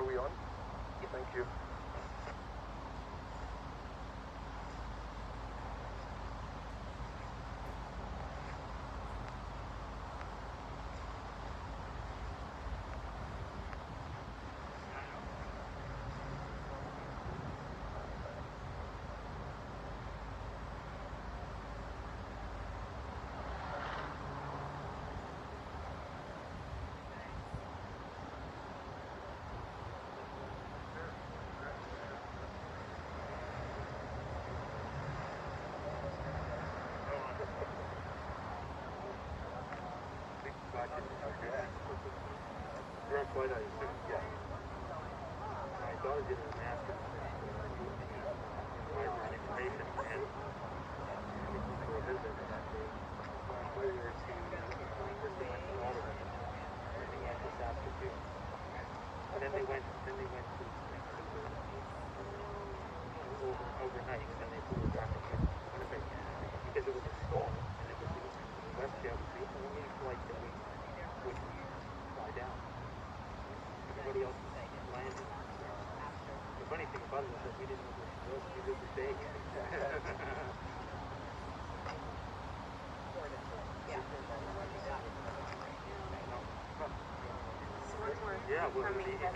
we on? Thank you. But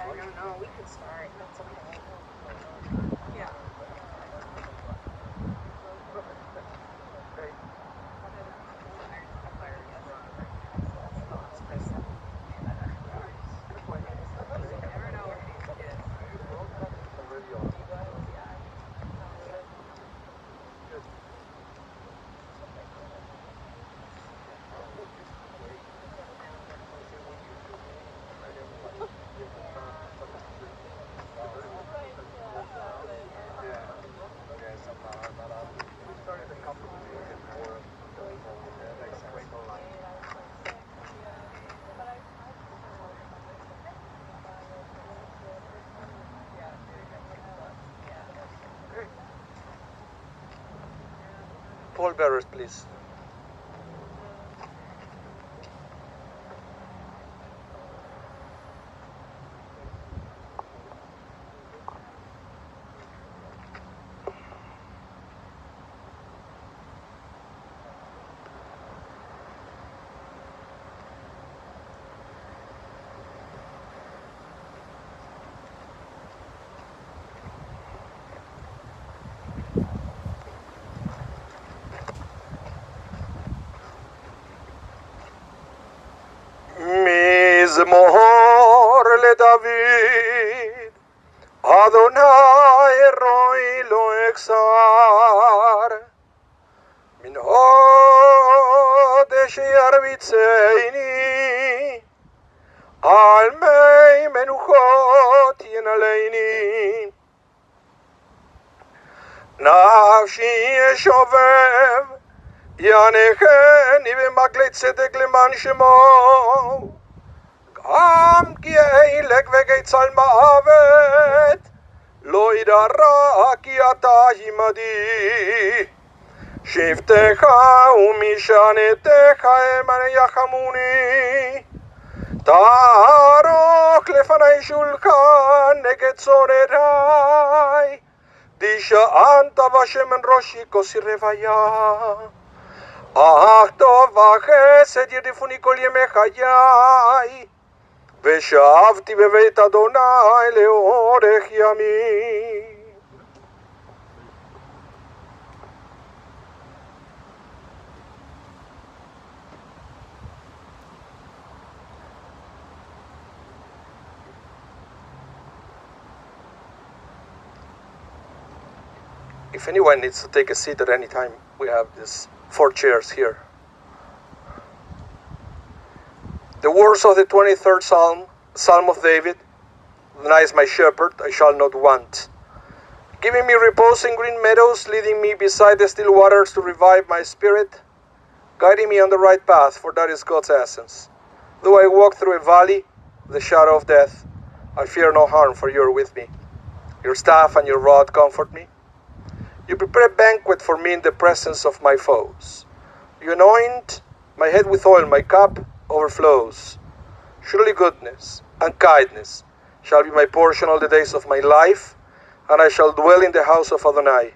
I don't know. We could start. That's okay. Yeah. Pallbearers, please. מזמור לדוד, אדוני רואי לא אכסר, מן הוד שירביצני, על מי מנוחות ינעלני. נפשי ישובב, ינחני במקלי צדק למען שמו, גם כי אילק וגצל מוות, לא ידע רע כי אתה עמדי. שבטך ומשענתך הם יחמוני, תערוך לפני שולחן נגד צורריי, דשענת בשמן ראשי כוסי רוויה. אך טוב וחסד ירדפוני כל ימי חיי, ושבתי בבית אדוני לאורך ימים. If anyone needs to take a seat at any time, we have these 4 chairs here. The words of the 23rd Psalm, Psalm of David. The night is my shepherd, I shall not want. Giving me repose in green meadows, leading me beside the still waters to revive my spirit, guiding me on the right path, for that is God's essence. Though I walk through a valley, the shadow of death, I fear no harm, for you are with me. Your staff and your rod comfort me. You prepare a banquet for me in the presence of my foes. You anoint my head with oil, my cup overflows. Surely goodness and kindness shall be my portion all the days of my life, and I shall dwell in the house of Adonai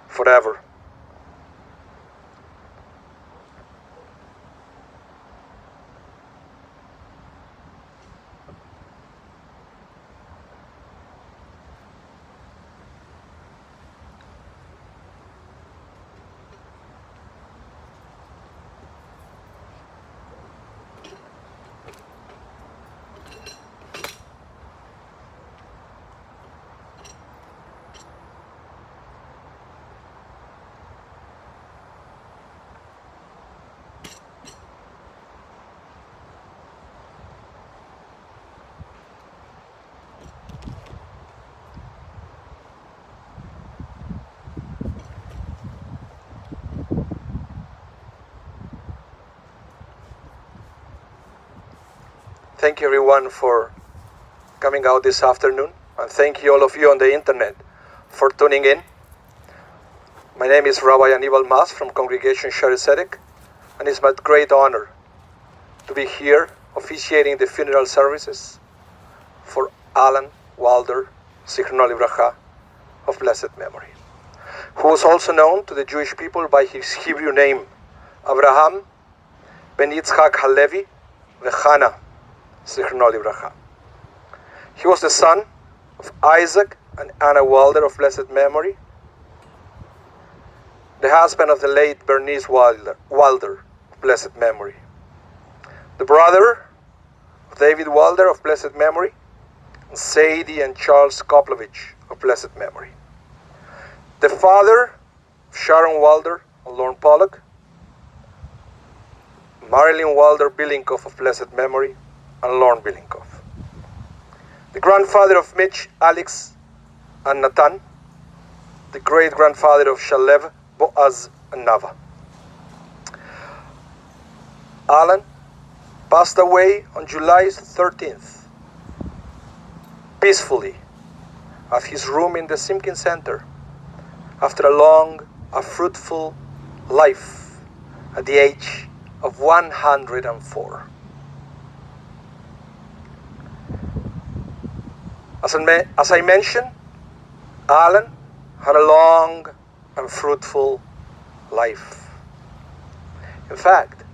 forever. Thank you everyone for coming out this afternoon, and thank you all of you on the internet for tuning in. My name is Rabah Mas from Congregation Shaarey Zedek, and it's my great honor to be here officiating the funeral services for Allan Walder Z of blessed memory, who was also known to the Jewish people by his Hebrew name, Abraham ben Yitzchak Halevi v'Chana. He was the son of Isaac and Anna Walder of blessed memory, the husband of the late Bernice Walder of blessed memory, the brother of David Walder of blessed memory, and Sadie and Charles Koplovich of blessed memory, the father of Sharon Walder and Lorne Pollock, Marilyn Walder Billinkoff of blessed memory, and Lorne Billinkoff, the grandfather of Mitch, Alex, and Nathan, the great-grandfather of Shalev, Boaz, and Nava. Allan passed away on July 13th, peacefully, at his room in the Simkin Center, after a fruitful life at the age of 104. As I mentioned, Allan had a long and fruitful life. In fact,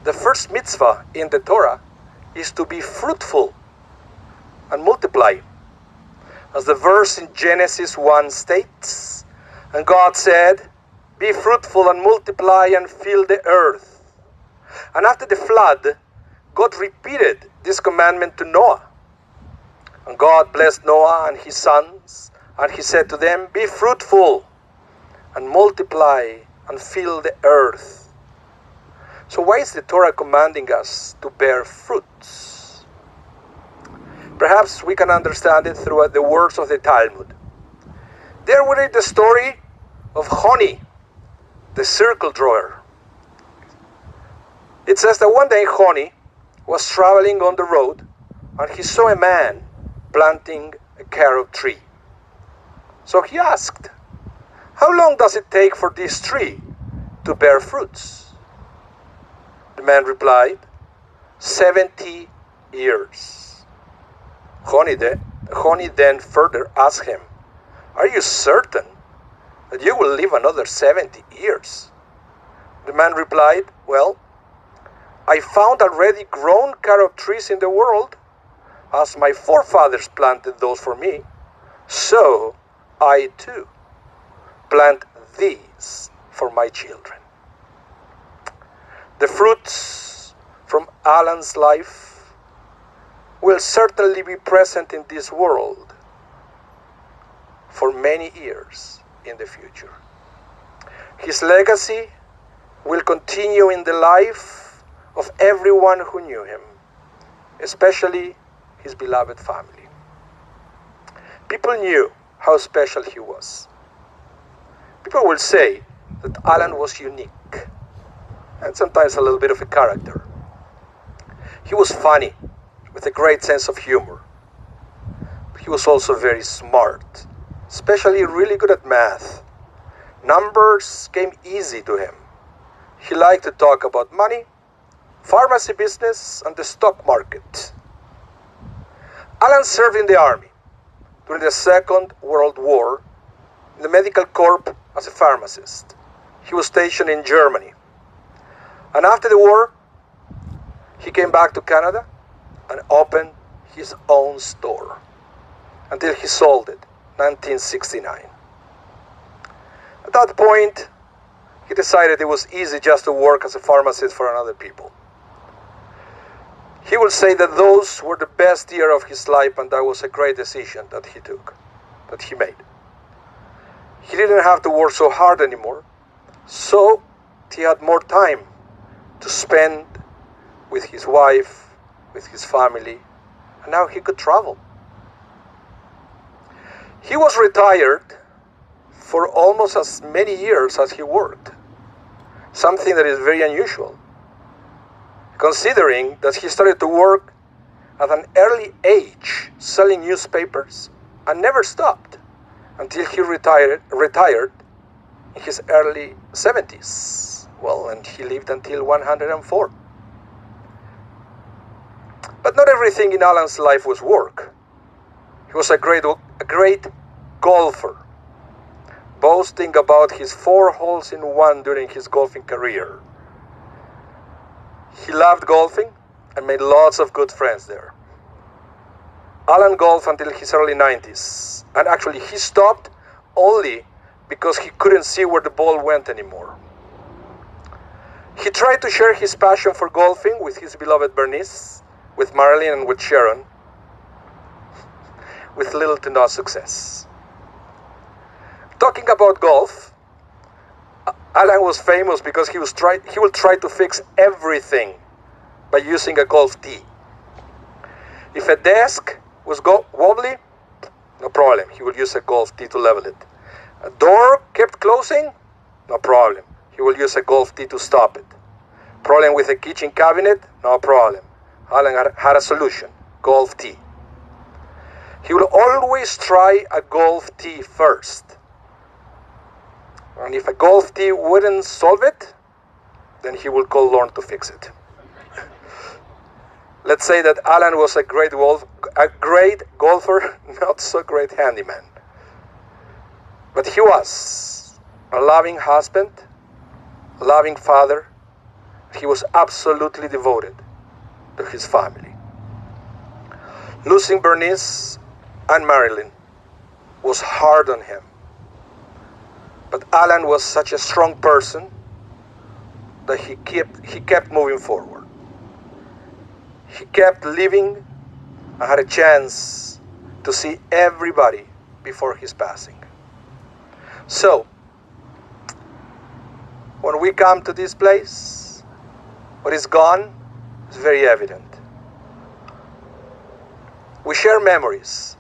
the first mitzvah in the Torah is to be fruitful and multiply. As the verse in Genesis 1 states, and God said, "Be fruitful and multiply and fill the earth." And after the flood, God repeated this commandment to Noah. And God blessed Noah and his sons, and he said to them, "Be fruitful and multiply and fill the earth." So why is the Torah commanding us to bear fruits? Perhaps we can understand it through the words of the Talmud. There we read the story of Honi, the circle drawer. It says that one day Honi was traveling on the road, and he saw a man planting a carob tree. So he asked, "How long does it take for this tree to bear fruits?" The man replied, 70 years. Honi then further asked him, "Are you certain that you will live another 70 years? The man replied, "Well, I found already grown carob trees in the world, as my forefathers planted those for me, so I too plant these for my children." The fruits from Allan's life will certainly be present in this world for many years in the future. His legacy will continue in the life of everyone who knew him, especially his beloved family. People knew how special he was. People will say that Allan was unique and sometimes a little bit of a character. He was funny with a great sense of humor. He was also very smart, especially really good at math. Numbers came easy to him. He liked to talk about money, pharmacy business, and the stock market. Allan served in the army during the Second World War in the medical corps as a pharmacist. He was stationed in Germany. And after the war, he came back to Canada and opened his own store until he sold it in 1969. At that point, he decided it was easy just to work as a pharmacist for other people. He will say that those were the best years of his life, and that was a great decision that he made. He didn't have to work so hard anymore, so he had more time to spend with his wife, with his family, and now he could travel. He was retired for almost as many years as he worked, something that is very unusual, considering that he started to work at an early age selling newspapers and never stopped until he retired in his early 70s. Well, and he lived until 104. But not everything in Allan's life was work. He was a great golfer, boasting about his 4 holes in one during his golfing career. He loved golfing and made lots of good friends there. Allan golfed until his early 90s, and actually he stopped only because he couldn't see where the ball went anymore. He tried to share his passion for golfing with his beloved Bernice, with Marilyn, and with Sharon, with little to no success. Talking about golf, Allan was famous because he would try to fix everything by using a golf tee. If a desk was wobbly, no problem, he would use a golf tee to level it. A door kept closing, no problem, he will use a golf tee to stop it. Problem with a kitchen cabinet, no problem. Allan had a solution, golf tee. He will always try a golf tee first. And if a golf tee wouldn't solve it, then he will call Lorne to fix it. Let's say that Allan was a great golfer, not so great handyman. But he was a loving husband, a loving father. He was absolutely devoted to his family. Losing Bernice and Marilyn was hard on him. But Allan was such a strong person that he kept moving forward. He kept living and had a chance to see everybody before his passing. So, when we come to this place, what is gone is very evident. We share memories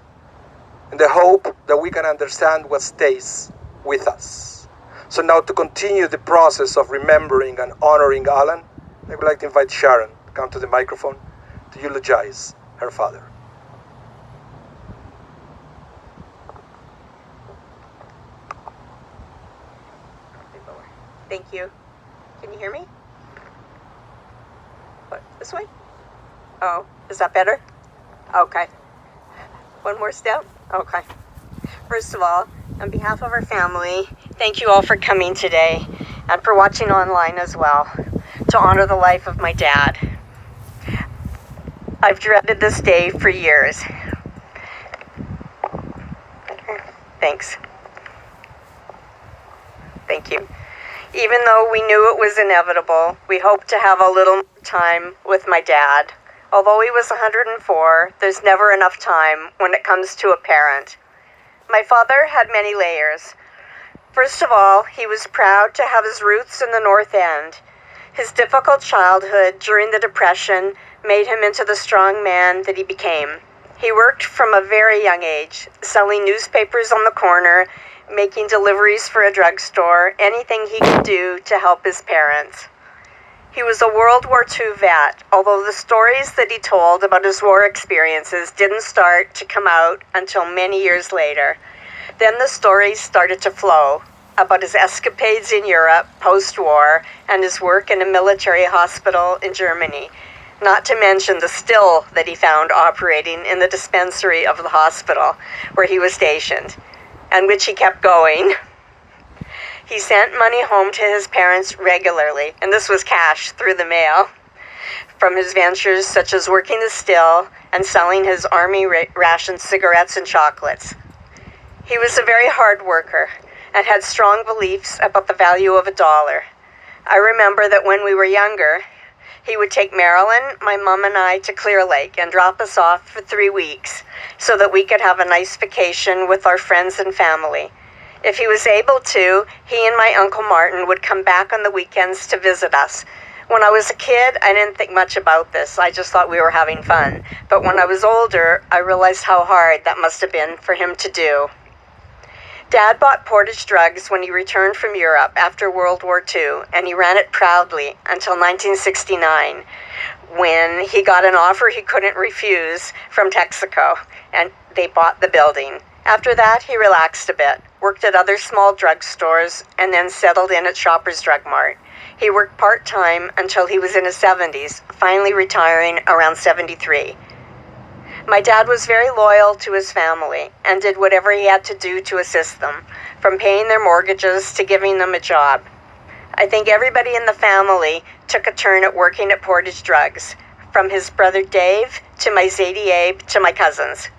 in the hope that we can understand what stays with us. So now, to continue the process of remembering and honoring Allan, I would like to invite Sharon to come to the microphone to eulogize her father. Thank you. Can you hear me? What, this way? Oh, is that better? Okay. One more step? Okay. First of all, on behalf of our family, thank you all for coming today and for watching online as well to honor the life of my dad. I've dreaded this day for years. Thanks. Thank you. Even though we knew it was inevitable, we hoped to have a little time with my dad. Although he was 104, there's never enough time when it comes to a parent. My father had many layers. First of all, he was proud to have his roots in the North End. His difficult childhood during the Depression made him into the strong man that he became. He worked from a very young age, selling newspapers on the corner, making deliveries for a drugstore, anything he could do to help his parents. He was a World War II vet, although the stories that he told about his war experiences didn't start to come out until many years later. Then the stories started to flow about his escapades in Europe post-war and his work in a military hospital in Germany. not to mention the still that he found operating in the dispensary of the hospital where he was stationed, and which he kept going. He sent money home to his parents regularly, and this was cash through the mail, from his ventures such as working the still and selling his army ration cigarettes and chocolates. He was a very hard worker and had strong beliefs about the value of $1. I remember that when we were younger, he would take Marilyn, my mom, and I to Clear Lake and drop us off for 3 weeks so that we could have a nice vacation with our friends and family. If he was able to, he and my Uncle Martin would come back on the weekends to visit us. When I was a kid, I didn't think much about this. I just thought we were having fun. But when I was older, I realized how hard that must have been for him to do. Dad bought Portage Drugs when he returned from Europe after World War II, and he ran it proudly until 1969, when he got an offer he couldn't refuse from Texaco, and they bought the building. After that, he relaxed a bit, worked at other small drugstores, and then settled in at Shoppers Drug Mart. He worked part-time until he was in his 70s, finally retiring around 73. My dad was very loyal to his family and did whatever he had to do to assist them, from paying their mortgages to giving them a job. I think everybody in the family took a turn at working at Portage Drugs, from his brother Dave to my Zadie Abe to my cousins.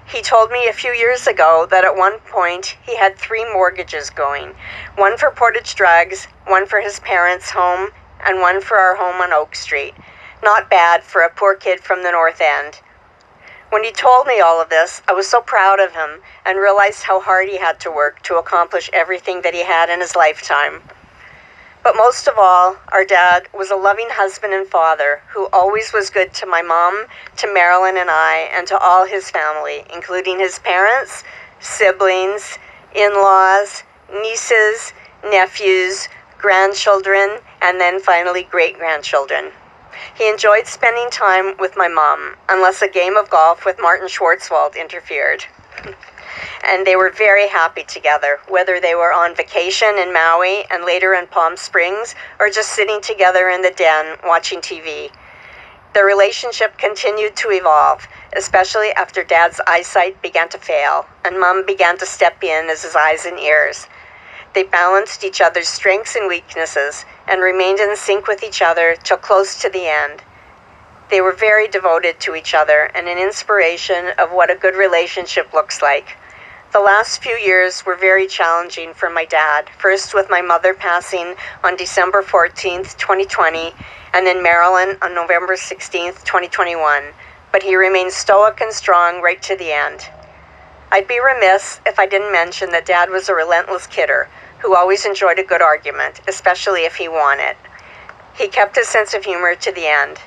He told me a few years ago that at one point he had 3 mortgages going, one for Portage Drugs, one for his parents' home, and one for our home on Oak Street. Not bad for a poor kid from the North End. When he told me all of this, I was so proud of him and realized how hard he had to work to accomplish everything that he had in his lifetime. But most of all, our dad was a loving husband and father who always was good to my mom, to Marilyn and I, and to all his family, including his parents, siblings, in-laws, nieces, nephews, grandchildren, and then finally great-grandchildren. He enjoyed spending time with my mom, unless a game of golf with Martin Schwartzwald interfered. And they were very happy together, whether they were on vacation in Maui and later in Palm Springs, or just sitting together in the den watching TV. Their relationship continued to evolve, especially after Dad's eyesight began to fail, and Mom began to step in as his eyes and ears. They balanced each other's strengths and weaknesses, and remained in sync with each other till close to the end. They were very devoted to each other and an inspiration of what a good relationship looks like. The last few years were very challenging for my dad, first with my mother passing on December 14th, 2020, and then Marilyn on November 16th, 2021, but he remained stoic and strong right to the end. I'd be remiss if I didn't mention that Dad was a relentless kidder who always enjoyed a good argument, especially if he won it. He kept his sense of humor to the end.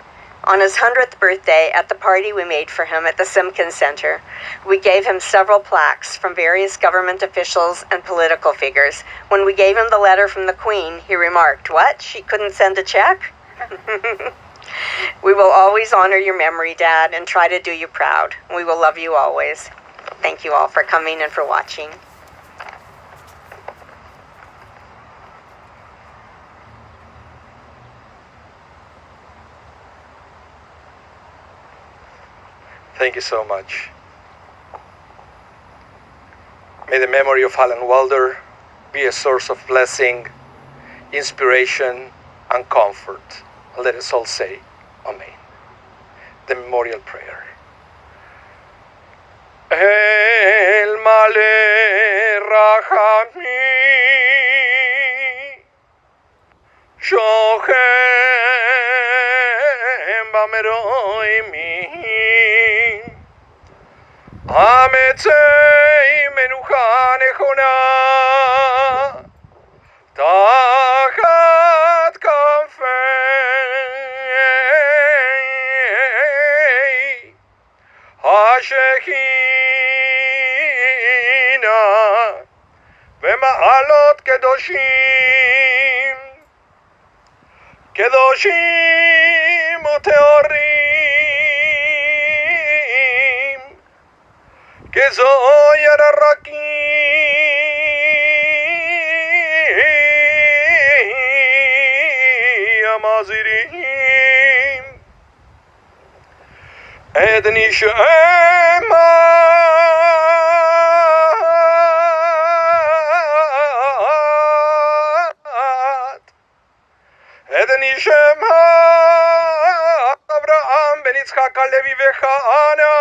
On his 100th birthday, at the party we made for him at the Simpkins Center, we gave him several plaques from various government officials and political figures. When we gave him the letter from the Queen, he remarked, "What? She couldn't send a check?" We will always honor your memory, Dad, and try to do you proud. We will love you always. Thank you all for coming and for watching. Thank you so much. May the memory of Allan Walder be a source of blessing, inspiration, and comfort. Let us all say Amen. The memorial prayer. El male rachami shochem bameroimi ametzei menucha nechona tachat kafei hashechina v'ma'alot kedoshim kedoshim uteorim kezoyer harakim amazirim Edni shemat, Edni shemat, Abraham ben Yitzchak Levi vechana,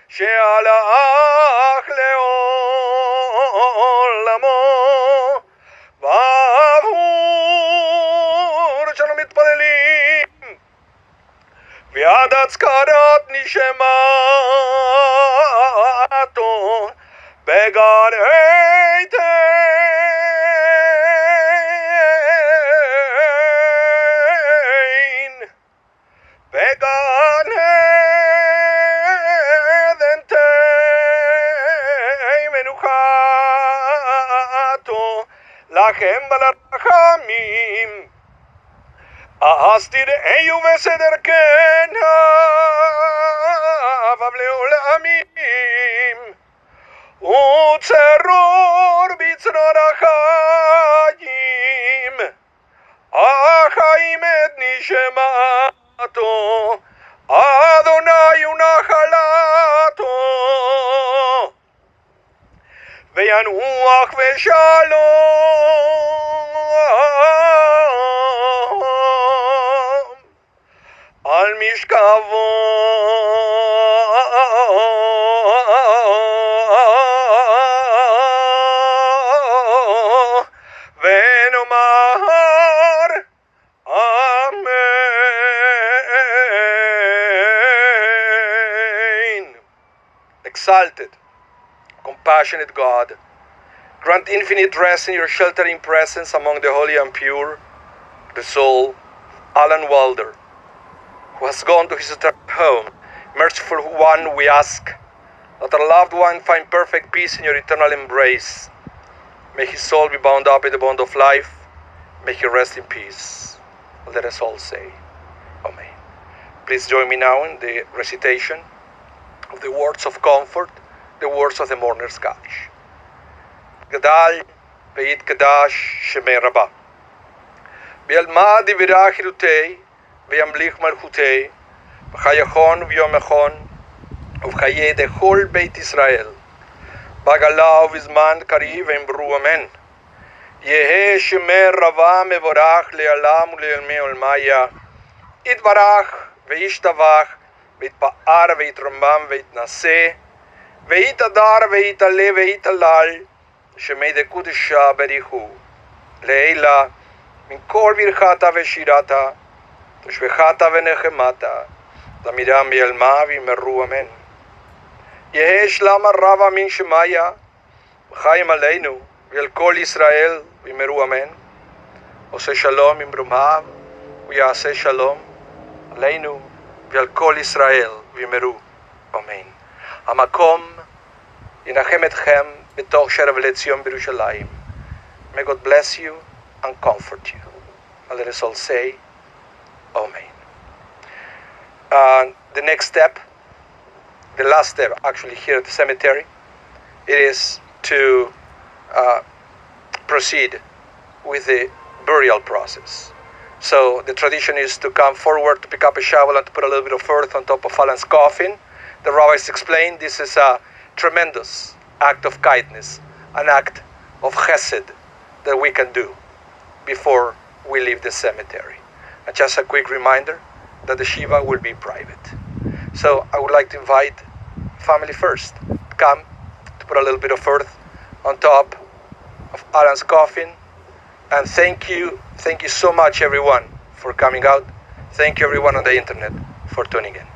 she'alach le'olamo, v'avur shanu mitpalelim, v'adat zkarat nishemato, began eitein, began edentei menuchato, lachem balarachamim, ahastir eyu veseder kenav leolamim, utzeror bitzror achayim, achayim et nishemato, Adonai unachalato, ve'yanuach ve'shalom, al mishkavo ve'nomar amen. Exalted, compassionate God, grant infinite rest in your sheltering presence among the holy and pure, the soul, Allan Walder, who has gone to his eternal home. Merciful One, we ask that our loved one find perfect peace in your eternal embrace. May his soul be bound up in the bond of life. May he rest in peace. Let us all say, Amen. Please join me now in the recitation of the words of comfort, the words of the mourner's Kaddish. Gadal ve'it Kadash shemei Rabah. V'yalma divirah hirutei, v'yamlich malchutei, v'chayachon v'yomechon, uv'chaye dechol Beit Israel. Bagala uv'zman kariv v'embru amen. Yehe shemei Rabah mevorach le'alam u'le'yalmei olmaya. Itvarach ve'ishtavach ve'itpa'ar ve'itramam ve'itnaseh ve'itadar ve'itale ve'italal shemei dekudesha berihu le'ela min kol virchata ve'shirata v'shvechata ve'nechemata damiram v'yalma v'yimeru amen. Yehe shlama rava min shemaya v'chayim aleinu v'yal kol Yisrael v'yimeru amen. Ose shalom imbrumhav v'yaseh shalom aleinu v'yal kol Yisrael v'yimeru amen. Hamakom yinachem etchem b'toch sherev le'tzion b'Yerushalayim. May God bless you and comfort you. And let us all say, Amen. The next step, the last step actually here at the cemetery, it is to proceed with the burial process. So the tradition is to come forward to pick up a shovel and to put a little bit of earth on top of Allan's coffin. The rabbis explained this is a tremendous act of kindness, an act of chesed that we can do before we leave the cemetery. And just a quick reminder that the Shiva will be private. So I would like to invite family first to come to put a little bit of earth on top of Allan's coffin. And thank you so much everyone for coming out. Thank you everyone on the internet for tuning in.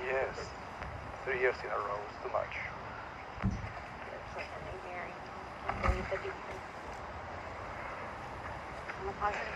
Yes, 3 years in a row is too much. the deep. I'm a positive.